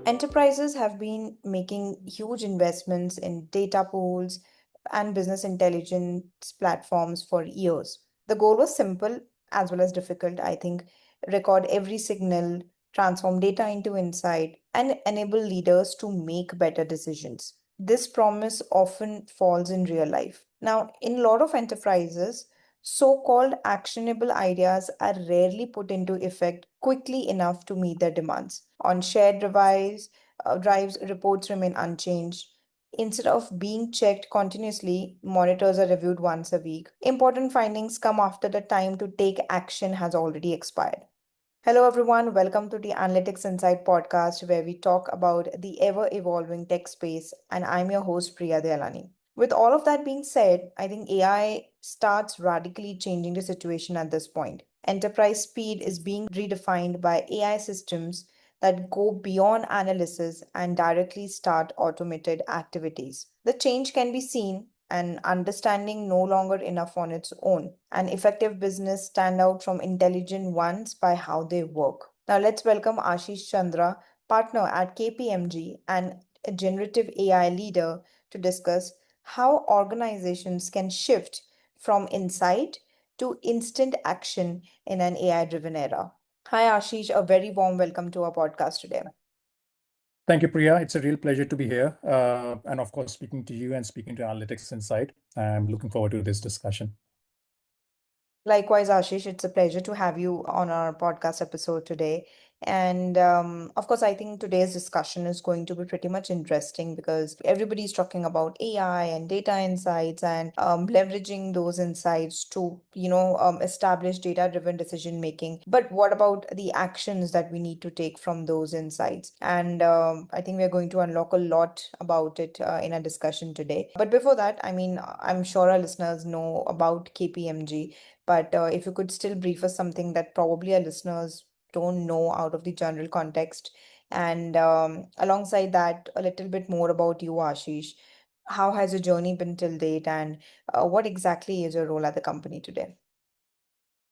Enterprises have been making huge investments in data pools and business intelligence platforms for years. The goal was simple as well as difficult, I think. Record every signal, transform data into insight, and enable leaders to make better decisions. This promise often falls in real life. Now, in a lot of enterprises, so-called actionable ideas are rarely put into effect quickly enough to meet their demands. On shared drives, reports remain unchanged. Instead of being checked continuously, monitors are reviewed once a week. Important findings come after the time to take action has already expired. Hello, everyone. Welcome to the Analytics Insight podcast, where we talk about the ever evolving tech space. And I'm your host, Priya Dialani. With all of that being said, I think AI starts radically changing the situation at this point. Enterprise speed is being redefined by AI systems that go beyond analysis and directly start automated activities. The change can be seen and understanding no longer enough on its own. An effective business stand out from intelligent ones by how they work. Now let's welcome Ashish Chandra, partner at KPMG and a generative AI leader to discuss how organizations can shift from insight to instant action in an AI-driven era. Hi Ashish, a very warm welcome to our podcast today. Thank you, Priya. It's a real pleasure to be here. And of course, speaking to you and speaking to Analytics Insight. I'm looking forward to this discussion. Likewise, Ashish, it's a pleasure to have you on our podcast episode today. And of course, I think today's discussion is going to be pretty much interesting because everybody's talking about AI and data insights and leveraging those insights to, establish data-driven decision making. But what about the actions that we need to take from those insights? And I think we're going to unlock a lot about it in our discussion today. But before that, I mean, I'm sure our listeners know about KPMG. But if you could still brief us something that probably our listeners don't know out of the general context. And alongside that, a little bit more about you, Ashish. How has your journey been till date, and what exactly is your role at the company today?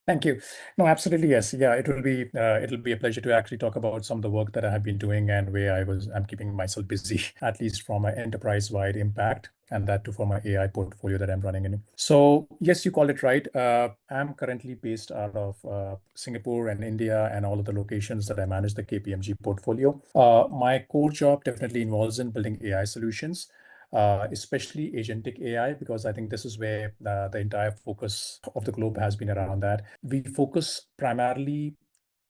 Thank you. No, absolutely, yes. Yeah, it'll be a pleasure to actually talk about some of the work that I have been doing and where I'm keeping myself busy, at least from an enterprise-wide impact, and that too for my AI portfolio that I'm running in. So yes, you called it right. I'm currently based out of Singapore and India and all of the locations that I manage the KPMG portfolio. My core job definitely involves in building AI solutions, especially agentic AI, because I think this is where the entire focus of the globe has been around that. We focus primarily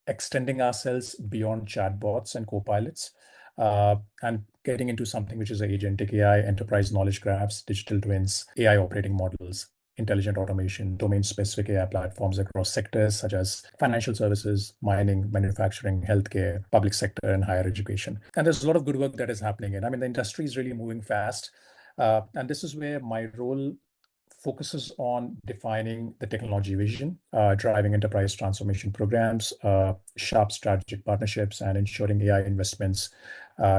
extending ourselves beyond chatbots and copilots, and getting into something which is agentic AI, enterprise knowledge graphs, digital twins, AI operating models, intelligent automation, domain-specific AI platforms across sectors such as financial services, mining, manufacturing, healthcare, public sector, and higher education. And there's a lot of good work that is happening. And I mean, the industry is really moving fast. And this is where my role focuses on defining the technology vision, driving enterprise transformation programs, sharp strategic partnerships, and ensuring AI investments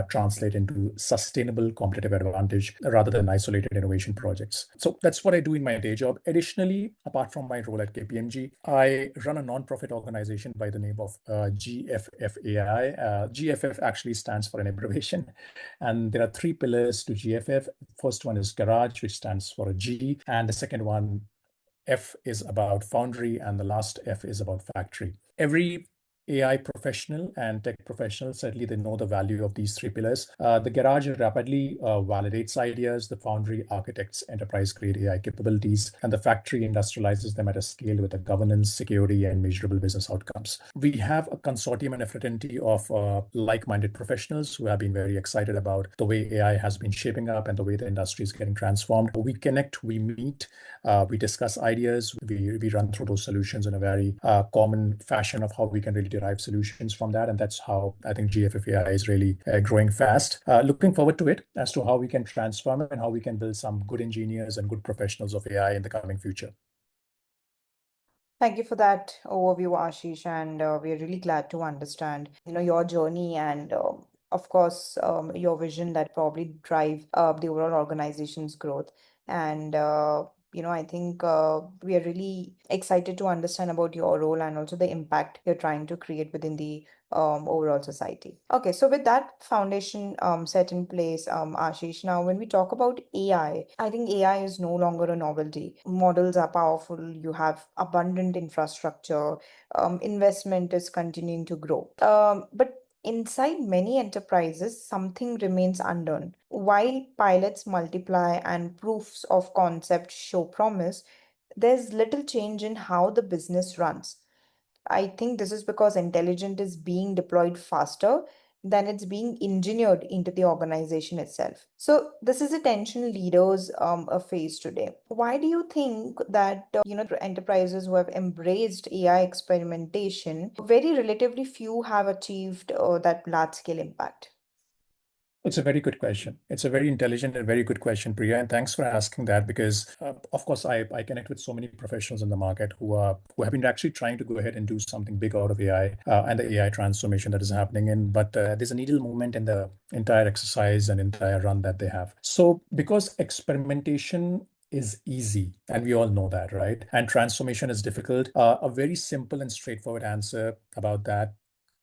translate into sustainable competitive advantage rather than isolated innovation projects. So that's what I do in my day job. Additionally, apart from my role at KPMG, I run a nonprofit organization by the name of GFFAI. GFF actually stands for an abbreviation, and there are three pillars to GFF. First one is Garage, which stands for a G, and the second one, F, is about Foundry, and the last F is about Factory. Every AI professional and tech professional, certainly they know the value of these three pillars. The garage rapidly validates ideas, the foundry architects enterprise-grade AI capabilities, and the factory industrializes them at a scale with a governance, security, and measurable business outcomes. We have a consortium and a fraternity of like-minded professionals who have been very excited about the way AI has been shaping up and the way the industry is getting transformed. We connect, we meet, we discuss ideas, we run through those solutions in a very common fashion of how we can really derive solutions from that. And that's how I think GFFAI is really growing fast. Looking forward to it as to how we can transform it and how we can build some good engineers and good professionals of AI in the coming future. Thank you for that overview, Ashish, and we are really glad to understand, your journey and, of course, your vision that probably drive the overall organization's growth. And I think we are really excited to understand about your role and also the impact you're trying to create within the overall society. Okay, so with that foundation set in place, Ashish, now when we talk about AI, I think AI is no longer a novelty. Models are powerful, you have abundant infrastructure, investment is continuing to grow. But inside many enterprises, something remains undone. While pilots multiply and proofs of concept show promise, there's little change in how the business runs. I think this is because intelligence is being deployed faster than it's being engineered into the organization itself. So this is a tension leaders face today. Why do you think that enterprises who have embraced AI experimentation, very relatively few have achieved that large scale impact? It's a very good question. It's a very intelligent and very good question, Priya. And thanks for asking that because, of course, I connect with so many professionals in the market who have been actually trying to go ahead and do something big out of AI and the AI transformation that is happening in. But there's a needle movement in the entire exercise and entire run that they have. So because experimentation is easy, and we all know that, right? And transformation is difficult. A very simple and straightforward answer about that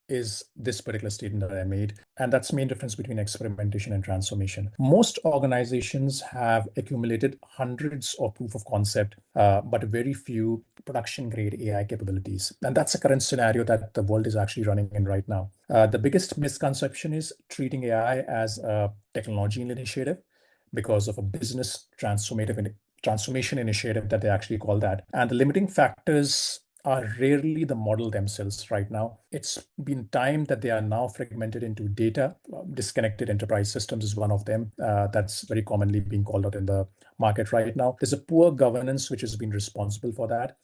is this particular statement that I made. And that's the main difference between experimentation and transformation. Most organizations have accumulated hundreds of proof of concept, but very few production grade AI capabilities. And that's the current scenario that the world is actually running in right now. The biggest misconception is treating AI as a technology initiative because of a business transformation initiative that they actually call that. And the limiting factors are rarely the model themselves right now. It's been time that they are now fragmented into data. Disconnected enterprise systems is one of them. That's very commonly being called out in the market right now. There's a poor governance which has been responsible for that.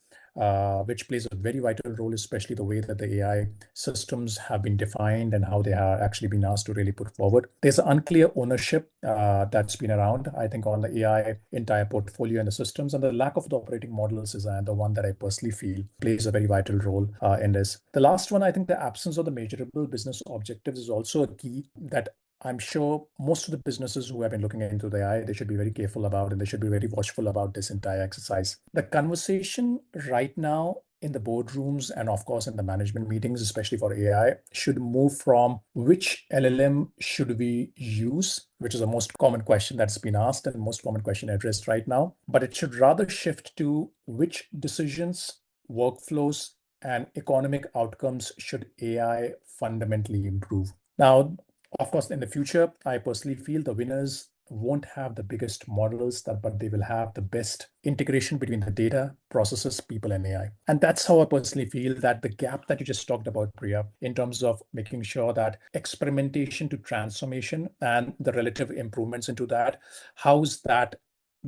Which plays a very vital role, especially the way that the AI systems have been defined and how they have actually been asked to really put forward. There's an unclear ownership that's been around, I think, on the AI entire portfolio and the systems, and the lack of the operating models is the one that I personally feel plays a very vital role in this. The last one, I think the absence of the measurable business objectives is also a key that I'm sure most of the businesses who have been looking into the AI, they should be very careful about and they should be very watchful about this entire exercise. The conversation right now in the boardrooms and of course in the management meetings, especially for AI, should move from which LLM should we use, which is the most common question that's been asked and most common question addressed right now. But it should rather shift to which decisions, workflows, and economic outcomes should AI fundamentally improve. Now, of course, in the future, I personally feel the winners won't have the biggest models, but they will have the best integration between the data, processes, people, and AI. And that's how I personally feel that the gap that you just talked about, Priya, in terms of making sure that experimentation to transformation and the relative improvements into that, how's that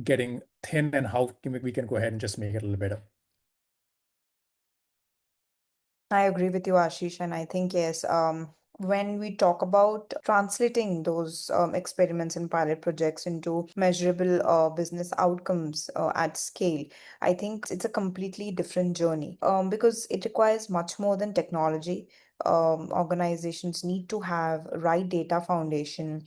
getting thin and how we can go ahead and just make it a little better. I agree with you, Ashish, and I think yes, when we talk about translating those experiments and pilot projects into measurable business outcomes at scale, I think it's a completely different journey because it requires much more than technology. Organizations need to have right data foundation,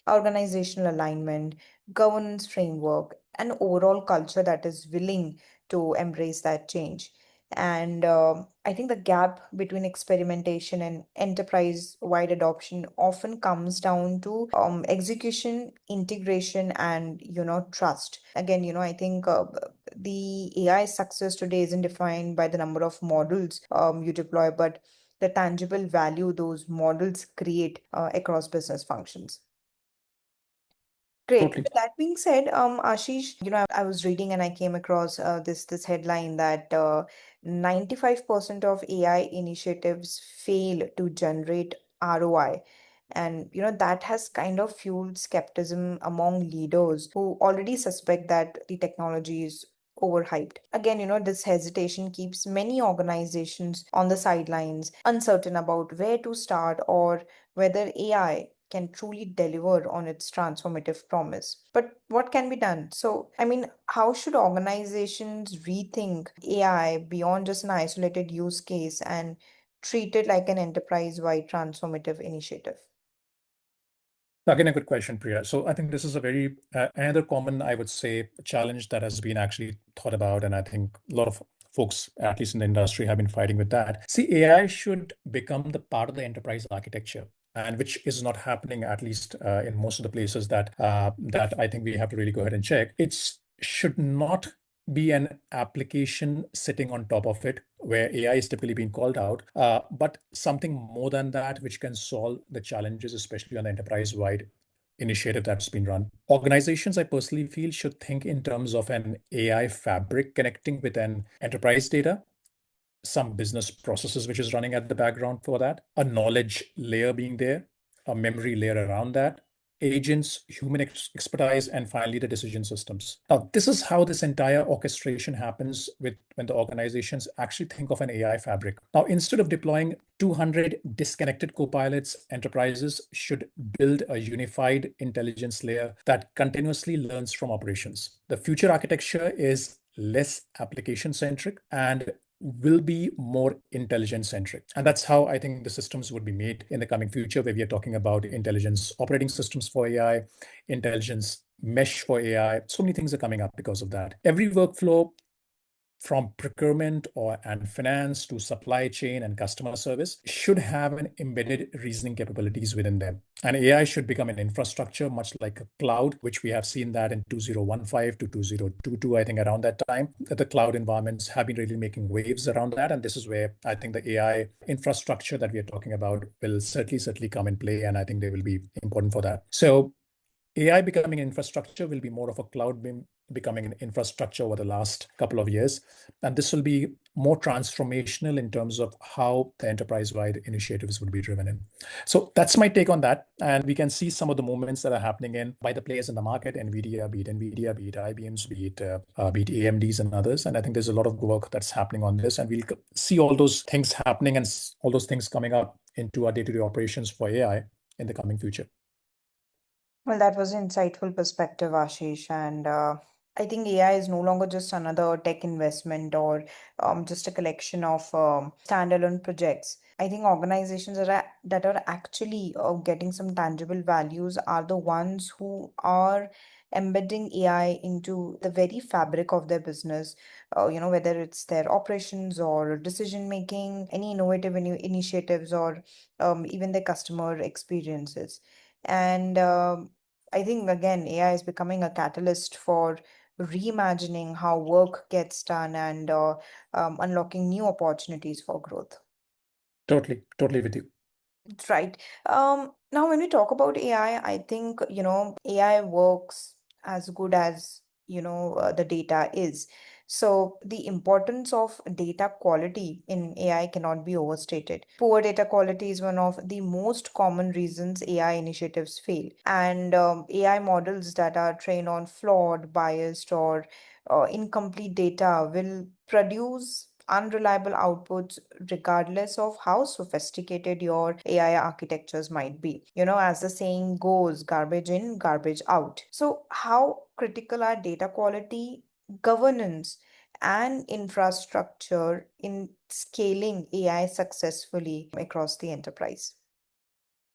organizational alignment, governance framework, and overall culture that is willing to embrace that change. And I think the gap between experimentation and enterprise-wide adoption often comes down to execution, integration, and trust. Again, I think the AI success today isn't defined by the number of models you deploy, but the tangible value those models create across business functions. Great. Totally. With that being said, Ashish, I was reading and I came across this headline that 95% of AI initiatives fail to generate ROI. And that has kind of fueled skepticism among leaders who already suspect that the technology is overhyped. Again, this hesitation keeps many organizations on the sidelines, uncertain about where to start or whether AI can truly deliver on its transformative promise. But what can be done? So, I mean, how should organizations rethink AI beyond just an isolated use case and treat it like an enterprise-wide transformative initiative? Again, a good question, Priya. So I think this is a very another common, I would say, challenge that has been actually thought about, and I think a lot of folks, at least in the industry, have been fighting with that. See, AI should become the part of the enterprise architecture, and which is not happening, at least in most of the places that I think we have to really go ahead and check. It should not be an application sitting on top of it where AI is typically being called out, but something more than that, which can solve the challenges, especially on the enterprise-wide initiative that's been run. Organizations, I personally feel, should think in terms of an AI fabric connecting with an enterprise data, some business processes which is running at the background for that, a knowledge layer being there, a memory layer around that, agents, human expertise, and finally the decision systems. Now, this is how this entire orchestration happens with when the organizations actually think of an AI fabric. Now, instead of deploying 200 disconnected copilots, enterprises should build a unified intelligence layer that continuously learns from operations. The future architecture is less application centric and will be more intelligence centric. And that's how I think the systems would be made in the coming future, where we are talking about intelligence operating systems for AI, intelligence mesh for AI. So many things are coming up because of that. Every workflow from procurement and finance to supply chain and customer service should have an embedded reasoning capabilities within them. And AI should become an infrastructure, much like a cloud, which we have seen that in 2015 to 2022, I think around that time, that the cloud environments have been really making waves around that. And this is where I think the AI infrastructure that we are talking about will certainly come in play. And I think they will be important for that. So AI becoming an infrastructure will be more of a cloud becoming an infrastructure over the last couple of years. And this will be more transformational in terms of how the enterprise-wide initiatives would be driven in. So that's my take on that. And we can see some of the movements that are happening in by the players in the market, NVIDIA, be it IBM's, be it AMD's and others. And I think there's a lot of work that's happening on this. And we'll see all those things happening and all those things coming up into our day-to-day operations for AI in the coming future. Well, that was an insightful perspective, Ashish. And I think AI is no longer just another tech investment or just a collection of standalone projects. I think organizations that are actually getting some tangible values are the ones who are embedding AI into the very fabric of their business, whether it's their operations or decision making, any innovative initiatives, or even their customer experiences. And I think, again, AI is becoming a catalyst for reimagining how work gets done and unlocking new opportunities for growth. Totally with you. Right. Now, when we talk about AI, I think, AI works as good as, the data is. So the importance of data quality in AI cannot be overstated. Poor data quality is one of the most common reasons AI initiatives fail. And AI models that are trained on flawed, biased, or incomplete data will produce unreliable outputs regardless of how sophisticated your AI architectures might be. As the saying goes, garbage in, garbage out. So, how critical are data quality, governance, and infrastructure in scaling AI successfully across the enterprise?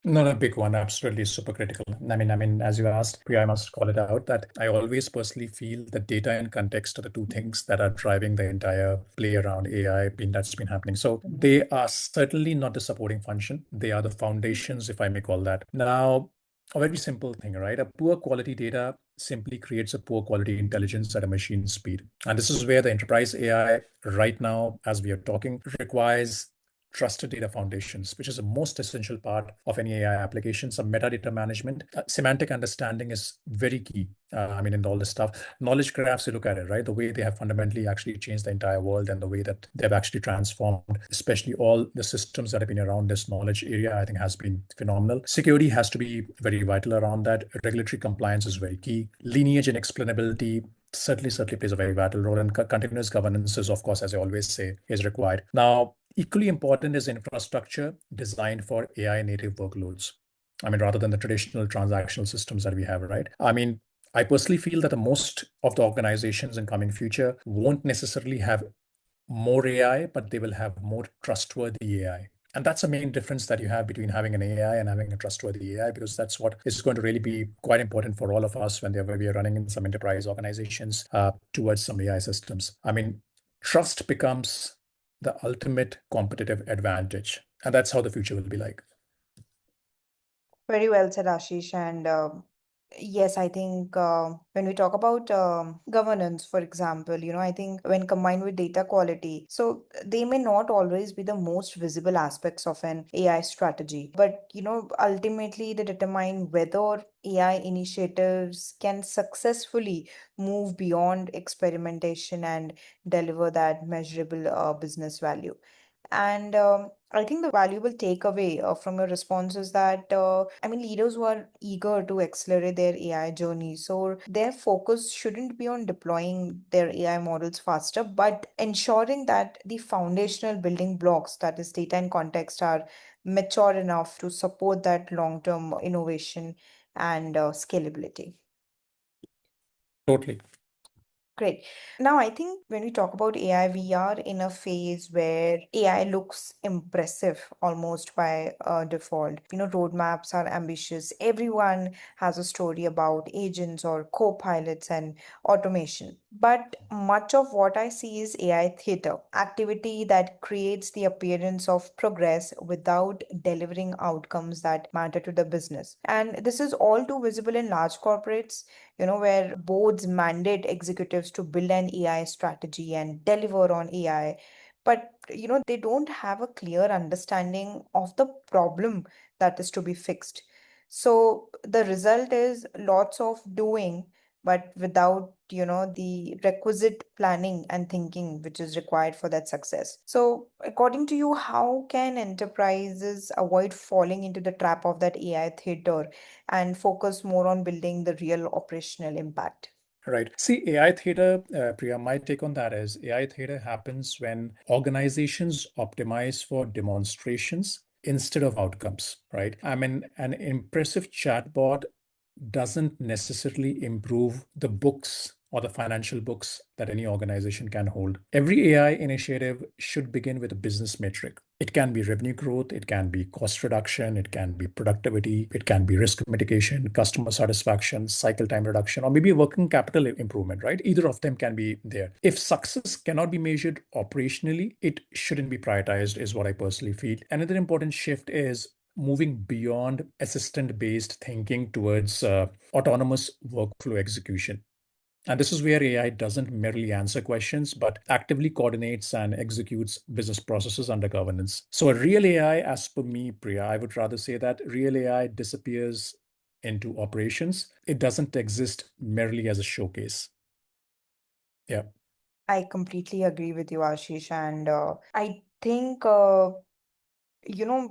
Not a big one, absolutely super critical. I mean, as you asked, Priya, I must call it out that I always personally feel that data and context are the two things that are driving the entire play around AI that's been happening. So they are certainly not the supporting function. They are the foundations, if I may call that. Now, a very simple thing, right? A poor quality data simply creates a poor quality intelligence at a machine speed. And this is where the enterprise AI right now, as we are talking, requires trusted data foundations, which is the most essential part of any AI application. Some metadata management, semantic understanding is very key. In all this stuff, knowledge graphs, you look at it, right? The way they have fundamentally actually changed the entire world and the way that they've actually transformed, especially all the systems that have been around this knowledge area, I think has been phenomenal. Security has to be very vital around that. Regulatory compliance is very key. Lineage and explainability certainly plays a very vital role, and continuous governance is, of course, as I always say, is required. Now, equally important is infrastructure designed for AI native workloads. Rather than the traditional transactional systems that we have, right? I personally feel that the most of the organizations in coming future won't necessarily have more AI, but they will have more trustworthy AI. And that's the main difference that you have between having an AI and having a trustworthy AI, because that's what is going to really be quite important for all of us when we are running in some enterprise organizations towards some AI systems. I mean, trust becomes the ultimate competitive advantage. And that's how the future will be like. Very well said, Ashish. And yes, I think when we talk about governance, for example, I think when combined with data quality, so they may not always be the most visible aspects of an AI strategy, but ultimately they determine whether AI initiatives can successfully move beyond experimentation and deliver that measurable business value. And I think the valuable takeaway from your response is that, I mean, leaders who are eager to accelerate their AI journey, so their focus shouldn't be on deploying their AI models faster, but ensuring that the foundational building blocks, that is data and context, are mature enough to support that long-term innovation and scalability. Totally. Great. Now, I think when we talk about AI, we are in a phase where AI looks impressive almost by default. Roadmaps are ambitious. Everyone has a story about agents or co-pilots and automation. But much of what I see is AI theater, activity that creates the appearance of progress without delivering outcomes that matter to the business. And this is all too visible in large corporates, where boards mandate executives to build an AI strategy and deliver on AI. But, they don't have a clear understanding of the problem that is to be fixed. So the result is lots of doing, but without, the requisite planning and thinking which is required for that success. So, according to you, how can enterprises avoid falling into the trap of that AI theater and focus more on building the real operational impact? Right. See, AI theater, Priya, my take on that is AI theater happens when organizations optimize for demonstrations instead of outcomes, right? I mean, an impressive chatbot doesn't necessarily improve the books or the financial books that any organization can hold. Every AI initiative should begin with a business metric. It can be revenue growth, it can be cost reduction, it can be productivity, it can be risk mitigation, customer satisfaction, cycle time reduction, or maybe working capital improvement, right? Either of them can be there. If success cannot be measured operationally, it shouldn't be prioritized, is what I personally feel. Another important shift is moving beyond assistant based thinking towards autonomous workflow execution. And this is where AI doesn't merely answer questions, but actively coordinates and executes business processes under governance. So, a real AI, as per me, Priya, I would rather say that real AI disappears into operations. It doesn't exist merely as a showcase. Yeah. I completely agree with you, Ashish. And I think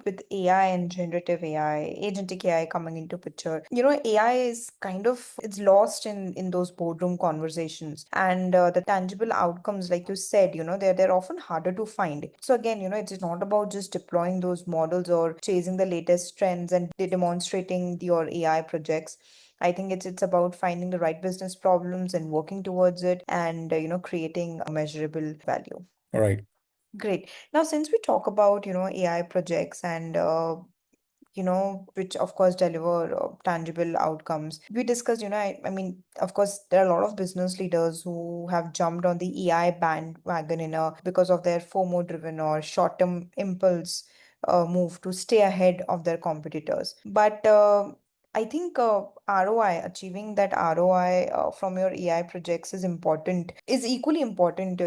with AI and generative AI, agentic AI coming into picture, AI is kind of it's lost in those boardroom conversations, and the tangible outcomes, like you said, they're often harder to find. So again, it's not about just deploying those models or chasing the latest trends and demonstrating your AI projects. I think it's about finding the right business problems and working towards it, and creating a measurable value. All right. Great. Now, since we talk about, AI projects and which of course deliver tangible outcomes. We discussed, I mean, of course, there are a lot of business leaders who have jumped on the AI bandwagon because of their FOMO driven or short-term impulse move to stay ahead of their competitors. But I think ROI, achieving that ROI from your AI projects is equally important,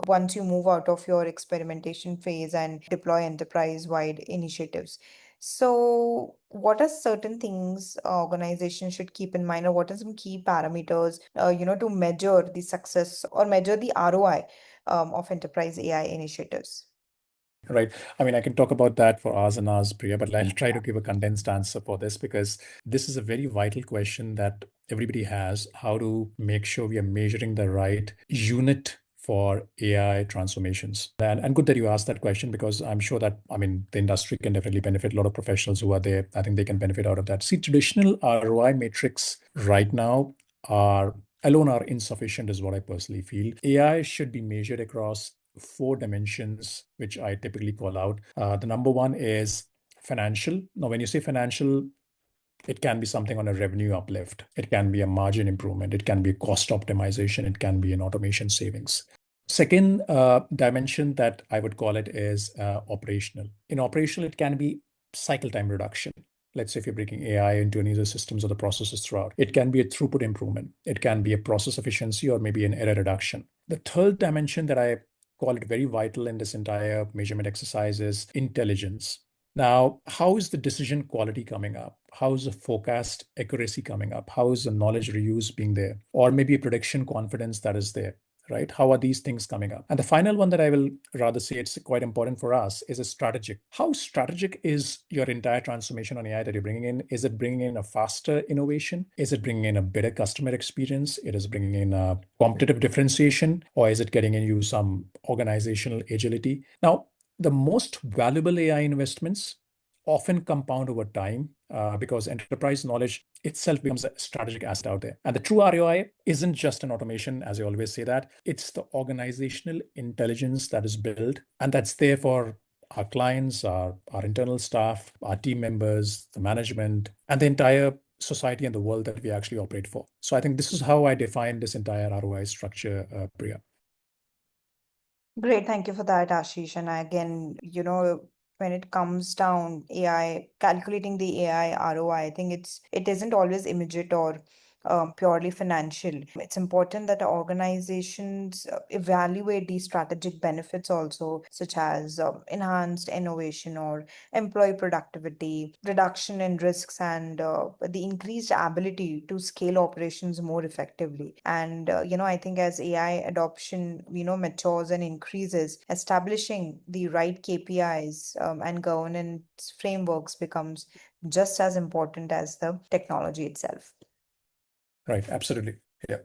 once you move out of your experimentation phase and deploy enterprise-wide initiatives. So, what are certain things organizations should keep in mind, or what are some key parameters, to measure the success or measure the ROI of enterprise AI initiatives? Right. I mean, I can talk about that for hours and hours, Priya, but I'll try to give a condensed answer for this because this is a very vital question that everybody has. How to make sure we are measuring the right unit for AI transformations. And good that you asked that question because I'm sure that, I mean, the industry can definitely benefit a lot of professionals who are there. I think they can benefit out of that. See, traditional ROI metrics right now are alone are insufficient, is what I personally feel. AI should be measured across four dimensions which I typically call out. The number one is financial. Now, when you say financial, it can be something on a revenue uplift. It can be a margin improvement. It can be cost optimization. It can be an automation savings. Second dimension that I would call it is operational. In operational, it can be cycle time reduction. Let's say if you're bringing AI into any of the systems or the processes throughout, it can be a throughput improvement. It can be a process efficiency or maybe an error reduction. The third dimension that I call it very vital in this entire measurement exercise is intelligence. Now, how is the decision quality coming up? How is the forecast accuracy coming up? How is the knowledge reuse being there? Or maybe a prediction confidence that is there, right? How are these things coming up? And the final one that I will rather say it's quite important for us is a strategic. How strategic is your entire transformation on AI that you're bringing in? Is it bringing in a faster innovation? Is it bringing in a better customer experience? It is bringing in a competitive differentiation, or is it getting in you some organizational agility? Now, the most valuable AI investments often compound over time because enterprise knowledge itself becomes a strategic asset out there. And the true ROI isn't just an automation, as I always say that, it's the organizational intelligence that is built and that's there for our clients, our internal staff, our team members, the management, and the entire society and the world that we actually operate for. So I think this is how I define this entire ROI structure, Priya. Great, thank you for that, Ashish. And again, when it comes down AI, calculating the AI ROI, I think it isn't always immediate or purely financial. It's important that organizations evaluate these strategic benefits also, such as enhanced innovation or employee productivity, reduction in risks, and the increased ability to scale operations more effectively. And I think as AI adoption, matures and increases, establishing the right KPIs and governance frameworks becomes just as important as the technology itself. Right, absolutely. Yeah.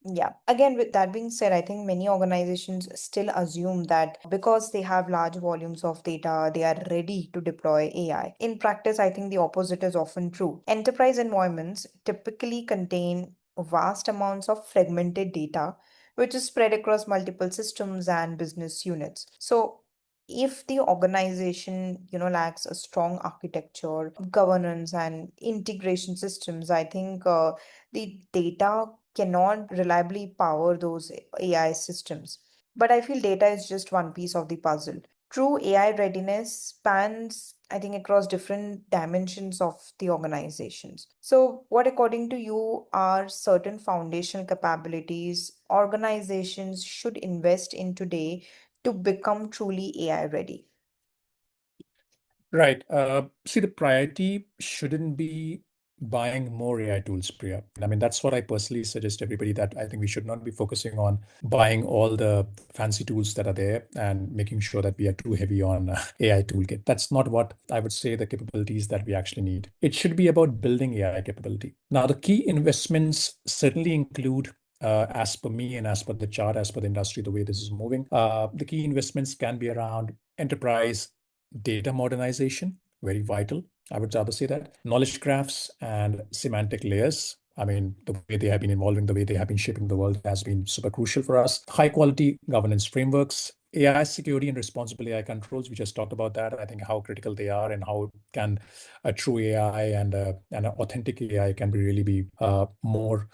Yeah. Again, with that being said, I think many organizations still assume that because they have large volumes of data, they are ready to deploy AI. In practice, I think the opposite is often true. Enterprise environments typically contain vast amounts of fragmented data, which is spread across multiple systems and business units. So, if the organization, lacks a strong architecture, governance, and integration systems, I think the data cannot reliably power those AI systems. But I feel data is just one piece of the puzzle. True AI readiness spans, I think, across different dimensions of the organizations. So, what, according to you, are certain foundational capabilities organizations should invest in today to become truly AI ready? Right. See, the priority shouldn't be buying more AI tools, Priya. I mean, that's what I personally suggest everybody that I think we should not be focusing on buying all the fancy tools that are there and making sure that we are too heavy on AI toolkit. That's not what I would say the capabilities that we actually need. It should be about building AI capability. Now, the key investments certainly include as per me and as per the chart, as per the industry, the way this is moving, the key investments can be around enterprise data modernization, very vital. I would rather say that knowledge graphs and semantic layers. I mean, the way they have been evolving, the way they have been shaping the world has been super crucial for us. High quality governance frameworks, AI security and responsible AI controls. We just talked about that. I think how critical they are and how can a true AI and an authentic AI can be really be more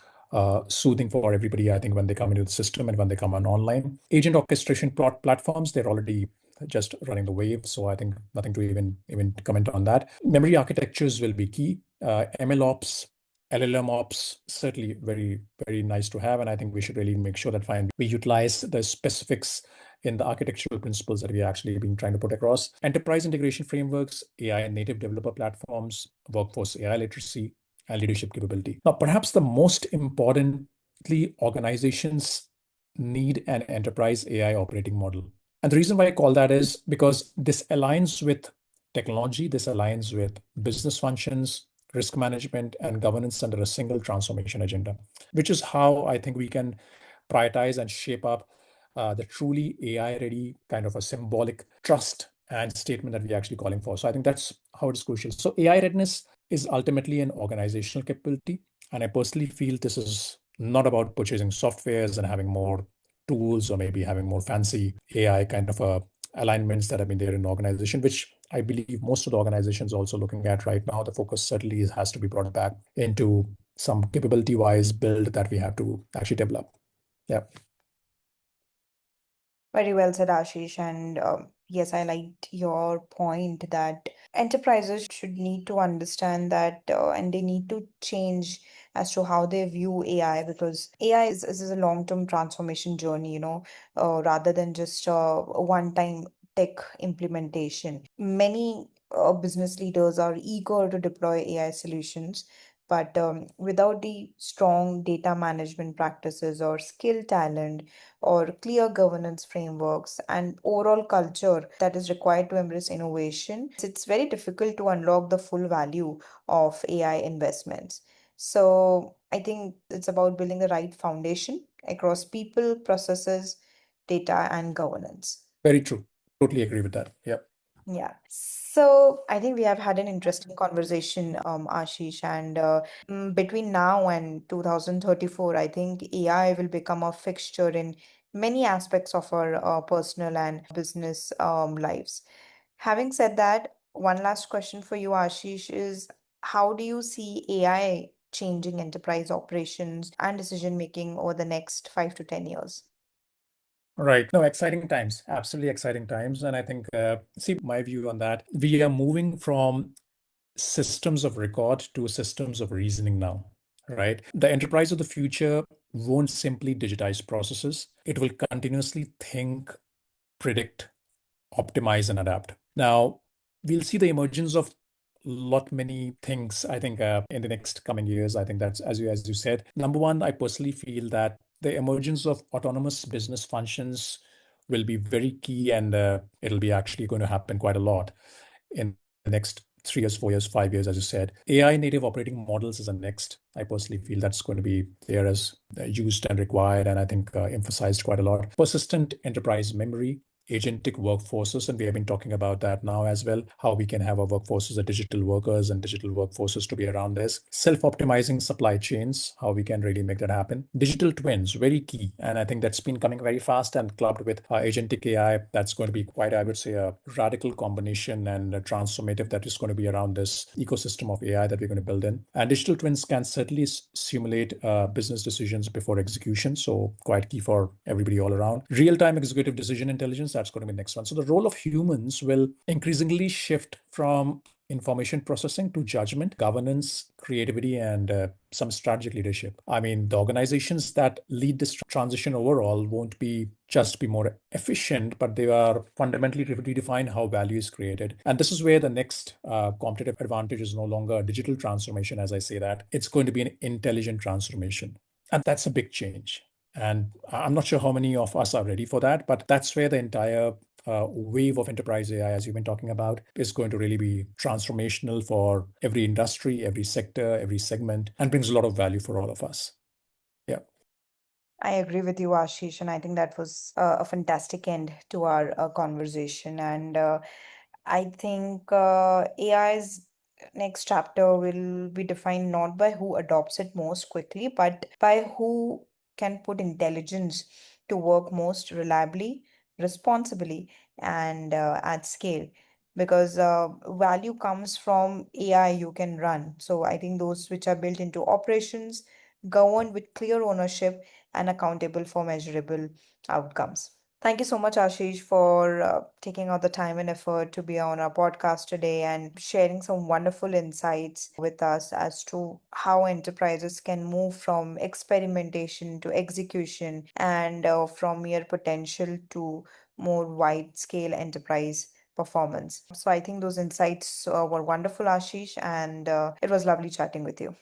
soothing for everybody. I think when they come into the system and when they come on online, agent orchestration platforms, they're already just running the wave. So I think nothing to even comment on that. Memory architectures will be key. ML ops, LLM ops, certainly very nice to have. And I think we should really make sure that fine we utilize the specifics in the architectural principles that we actually been trying to put across. Enterprise integration frameworks, AI and native developer platforms, workforce AI literacy, and leadership capability. Now, perhaps the most importantly, organizations need an enterprise AI operating model. And the reason why I call that is because this aligns with technology, this aligns with business functions, risk management, and governance under a single transformation agenda, which is how I think we can prioritize and shape up the truly AI ready kind of a symbolic trust and statement that we're actually calling for. So I think that's how it is crucial. So AI readiness is ultimately an organizational capability. And I personally feel this is not about purchasing softwares and having more tools or maybe having more fancy AI kind of alignments that have been there in the organization, which I believe most of the organizations also looking at right now. The focus certainly has to be brought back into some capability-wise build that we have to actually develop. Yeah. Very well said, Ashish. And yes, I liked your point that enterprises should need to understand that and they need to change as to how they view AI, because AI is a long-term transformation journey, rather than just a one-time tech implementation. Many business leaders are eager to deploy AI solutions, but without the strong data management practices or skill talent or clear governance frameworks and overall culture that is required to embrace innovation, it's very difficult to unlock the full value of AI investments. So I think it's about building the right foundation across people, processes, data, and governance. Very true. Totally agree with that. Yeah. Yeah. So I think we have had an interesting conversation, Ashish, and between now and 2034, I think AI will become a fixture in many aspects of our personal and business lives. Having said that, one last question for you, Ashish, is how do you see AI changing enterprise operations and decision making over the next 5 to 10 years? Right. No, exciting times, absolutely exciting times. And I think, see, my view on that, we are moving from systems of record to systems of reasoning now, right? The enterprise of the future won't simply digitize processes, it will continuously think, predict, optimize, and adapt. Now, we'll see the emergence of lot many things, I think, in the next coming years. I think that's, as you said, number one, I personally feel that the emergence of autonomous business functions will be very key, and it'll be actually going to happen quite a lot in the next 3 years, 4 years, 5 years, as you said. AI native operating models is the next. I personally feel that's going to be there as used and required, and I think emphasized quite a lot. Persistent enterprise memory, agentic workforces, and we have been talking about that now as well, how we can have our workforces, the digital workers and digital workforces to be around this. Self-optimizing supply chains, how we can really make that happen. Digital twins, very key. And I think that's been coming very fast, and clubbed with agentic AI, that's going to be quite, I would say, a radical combination and a transformative that is going to be around this ecosystem of AI that we're going to build in. And digital twins can certainly simulate business decisions before execution. So quite key for everybody all around. Real-time executive decision intelligence, that's going to be the next one. So the role of humans will increasingly shift from information processing to judgment, governance, creativity, and some strategic leadership. I mean, the organizations that lead this transition overall won't be just be more efficient, but they are fundamentally redefine how value is created. And this is where the next competitive advantage is no longer a digital transformation, as I say that. It's going to be an intelligent transformation. And that's a big change. And I'm not sure how many of us are ready for that, but that's where the entire wave of enterprise AI, as you've been talking about, is going to really be transformational for every industry, every sector, every segment, and brings a lot of value for all of us. Yeah. I agree with you, Ashish, and I think that was a fantastic end to our conversation. And I think AI's next chapter will be defined not by who adopts it most quickly, but by who can put intelligence to work most reliably, responsibly, and at scale. Because value comes from AI you can run. So I think those which are built into operations, governed with clear ownership, and accountable for measurable outcomes. Thank you so much, Ashish, for taking out the time and effort to be on our podcast today and sharing some wonderful insights with us as to how enterprises can move from experimentation to execution and from mere potential to more wide scale enterprise performance. So I think those insights were wonderful, Ashish, and it was lovely chatting with you.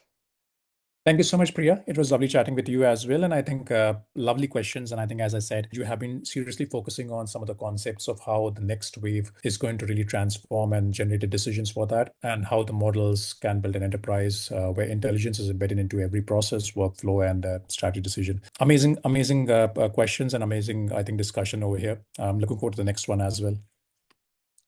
Thank you so much, Priya. It was lovely chatting with you as well. And I think lovely questions. And I think, as I said, you have been seriously focusing on some of the concepts of how the next wave is going to really transform and generate the decisions for that, and how the models can build an enterprise where intelligence is embedded into every process, workflow, and strategy decision. Amazing, amazing questions and amazing, I think, discussion over here. I'm looking forward to the next one as well.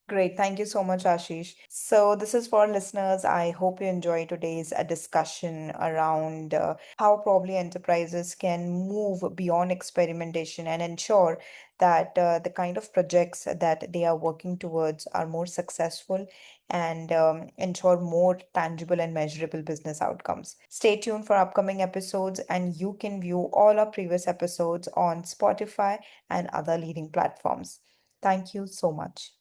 Great. Thank you so much, Ashish. So, this is for listeners. I hope you enjoy today's discussion around how probably enterprises can move beyond experimentation and ensure that the kind of projects that they are working towards are more successful and ensure more tangible and measurable business outcomes. Stay tuned for upcoming episodes, and you can view all our previous episodes on Spotify and other leading platforms. Thank you so much.